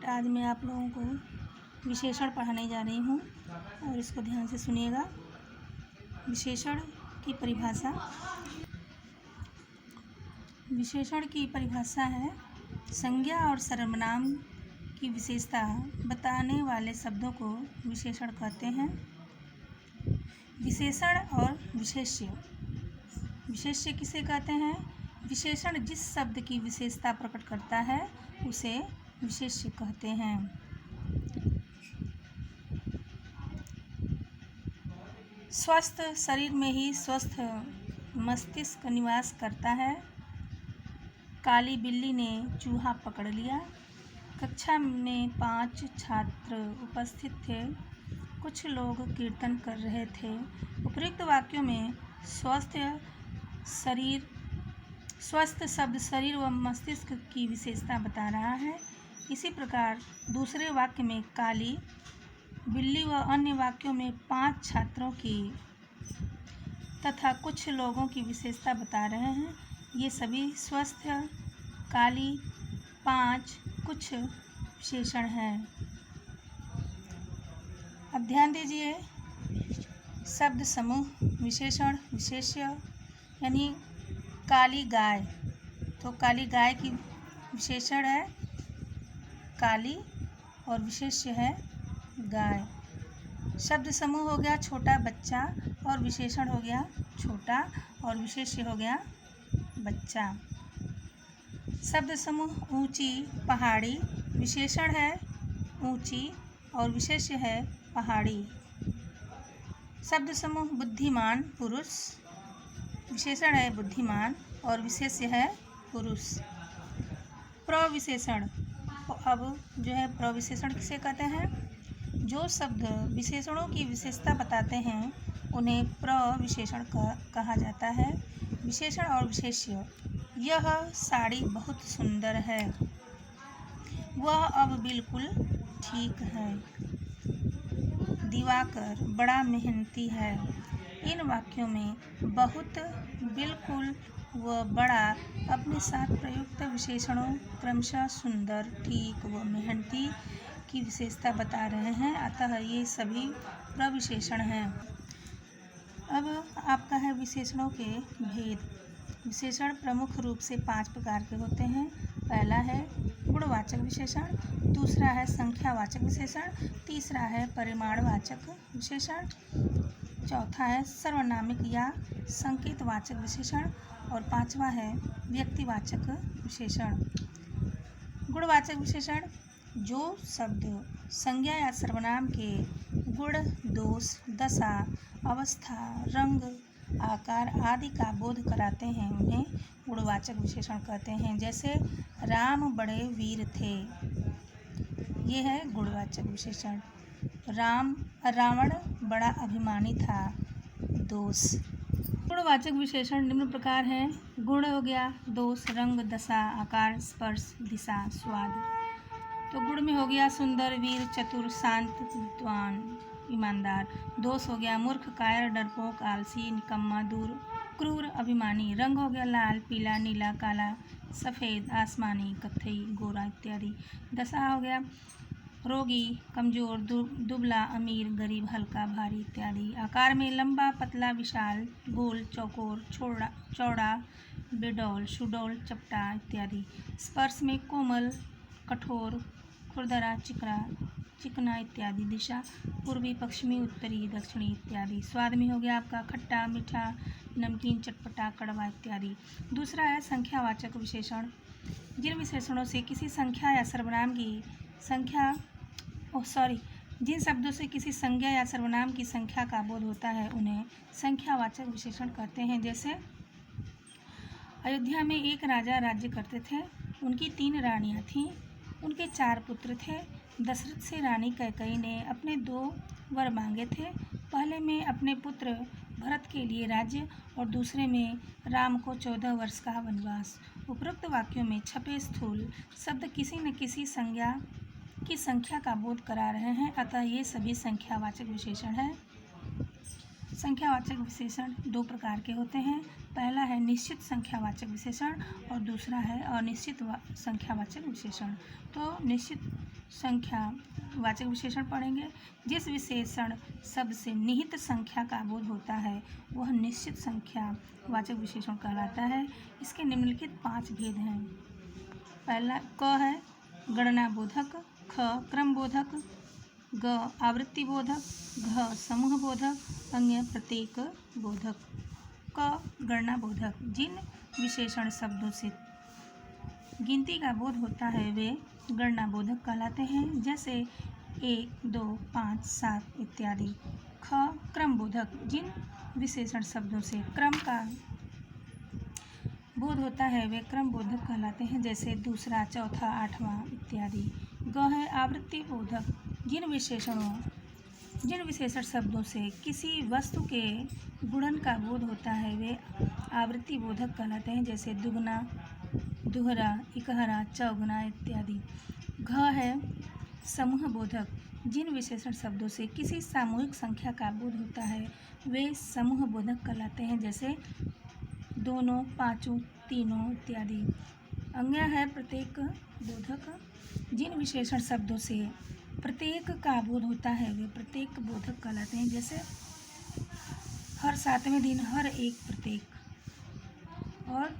आज मैं आप लोगों को विशेषण पढ़ाने जा रही हूँ और इसको ध्यान से सुनिएगा। विशेषण की परिभाषा। विशेषण की परिभाषा है संज्ञा और सर्वनाम की विशेषता बताने वाले शब्दों को विशेषण कहते हैं। विशेषण और विशेष्य। विशेष्य किसे कहते हैं? विशेषण जिस शब्द की विशेषता प्रकट करता है उसे विशेष्य कहते हैं। स्वस्थ शरीर में ही स्वस्थ मस्तिष्क निवास करता है। काली बिल्ली ने चूहा पकड़ लिया। कक्षा में 5 छात्र उपस्थित थे। कुछ लोग कीर्तन कर रहे थे। उपयुक्त वाक्यों में स्वस्थ शब्द शरीर व मस्तिष्क की विशेषता बता रहा है। इसी प्रकार दूसरे वाक्य में काली बिल्ली व अन्य वाक्यों में 5 छात्रों की तथा कुछ लोगों की विशेषता बता रहे हैं। ये सभी स्वस्थ, काली, 5, कुछ विशेषण हैं। अब ध्यान दीजिए। शब्द समूह, विशेषण, विशेष्य। यानी काली गाय, तो काली गाय की विशेषण है काली और विशेष्य है गाय। शब्द समूह हो गया छोटा बच्चा और विशेषण हो गया छोटा और विशेष्य हो गया बच्चा। शब्द समूह ऊंची, पहाड़ी, विशेषण है ऊंची और विशेष्य है पहाड़ी। शब्द समूह बुद्धिमान, पुरुष, विशेषण है बुद्धिमान और विशेष्य है पुरुष। प्रविशेषण। अब जो है प्रविशेषण किसे कहते हैं? जो शब्द विशेषणों की विशेषता बताते हैं उन्हें प्रविशेषण कहा जाता है। विशेषण और विशेष्य। यह साड़ी बहुत सुंदर है। वह अब बिल्कुल ठीक है। दिवाकर बड़ा मेहनती है। इन वाक्यों में बहुत, बिल्कुल व बड़ा अपने साथ प्रयुक्त विशेषणों क्रमशः सुंदर, ठीक व मेहनती की विशेषता बता रहे हैं। अतः ये सभी प्रविशेषण हैं। अब आपका है विशेषणों के भेद। विशेषण प्रमुख रूप से 5 प्रकार के होते हैं। पहला है गुणवाचक विशेषण, दूसरा है संख्यावाचक विशेषण, तीसरा है परिमाणवाचक विशेषण, चौथा है सर्वनामिक या संकेतवाचक विशेषण और 5वां है व्यक्तिवाचक विशेषण। गुणवाचक विशेषण। जो शब्द संज्ञा या सर्वनाम के गुण, दोष, दशा, अवस्था, रंग, आकार आदि का बोध कराते हैं उन्हें गुणवाचक विशेषण कहते हैं। जैसे राम बड़े वीर थे, ये है गुणवाचक विशेषण। रावण बड़ा अभिमानी था, दोष। गुणवाचक विशेषण निम्न प्रकार हैं। गुण हो गया दोष, रंग, दशा, आकार, स्पर्श, दिशा, स्वाद। तो गुण में हो गया सुंदर, वीर, चतुर, शांत, विद्वान, ईमानदार। दोष हो गया मूर्ख, कायर, डरपोक, आलसी, निकम्मा, दूर, क्रूर, अभिमानी। रंग हो गया लाल, पीला, नीला, काला, सफ़ेद, आसमानी, कत्थई, गोरा इत्यादि। दशा हो गया रोगी, कमजोर, दुबला, अमीर, गरीब, हल्का, भारी इत्यादि। आकार में लंबा, पतला, विशाल, गोल, चौकोर, चौड़ा, बेडौल, सुडौल, चपटा इत्यादि। स्पर्श में कोमल, कठोर, खुरदरा, चिकना इत्यादि। दिशा पूर्वी, पश्चिमी, उत्तरी, दक्षिणी इत्यादि। स्वाद में हो गया आपका खट्टा, मीठा, नमकीन, चटपटा, कड़वा इत्यादि। दूसरा है संख्यावाचक विशेषण। जिन विशेषणों से किसी संख्या या सर्वनाम की संख्या जिन शब्दों से किसी संज्ञा या सर्वनाम की संख्या का बोध होता है उन्हें संख्यावाचक विशेषण कहते हैं। जैसे अयोध्या में एक राजा राज्य करते थे। उनकी 3 रानियां थीं। उनके 4 पुत्र थे। दशरथ से रानी कैकेयी ने अपने 2 वर मांगे थे। पहले में अपने पुत्र भरत के लिए राज्य और दूसरे में राम को 14 वर्ष का वनवास। उपरोक्त वाक्यों में छपे स्थूल शब्द किसी न किसी संज्ञा की संख्या का बोध करा रहे हैं। अतः ये सभी संख्यावाचक विशेषण हैं। संख्यावाचक विशेषण दो प्रकार के होते हैं। पहला है निश्चित संख्यावाचक विशेषण और दूसरा है अनिश्चित संख्यावाचक विशेषण। तो निश्चित संख्यावाचक विशेषण पढ़ेंगे। जिस विशेषण शब्द से निहित संख्या का बोध होता है वह निश्चित संख्यावाचक विशेषण कहलाता है। इसके निम्नलिखित 5 भेद हैं। पहला क है गणना बोधक, ख क्रम बोधक, ग आवृत्ति बोधक, घ समूह बोधक, अन्य प्रत्येक बोधक। क गणना बोधक, जिन विशेषण शब्दों से गिनती का बोध होता है वे गणना बोधक कहलाते हैं, जैसे 1, 2, 5, 7 इत्यादि। ख क्रम बोधक, जिन विशेषण शब्दों से क्रम का बोध होता है वे क्रम बोधक कहलाते हैं, जैसे दूसरा, चौथा, 8वां इत्यादि। ग है आवृत्ति बोधक, जिन विशेषण शब्दों से किसी वस्तु के गुणन का बोध होता है वे आवृत्ति बोधक कहलाते हैं, जैसे दुगना, दुहरा, इकहरा, चौगुना इत्यादि। घ है समूह बोधक, जिन विशेषण शब्दों से किसी सामूहिक संख्या का बोध होता है वे समूह बोधक कहलाते हैं, जैसे दोनों, पाँचों, तीनों इत्यादि। अन्य है प्रत्येक बोधक, जिन विशेषण शब्दों से प्रत्येक का बोध होता है वे प्रत्येक बोधक कहलाते हैं, जैसे हर 7वें दिन, हर एक, प्रत्येक। और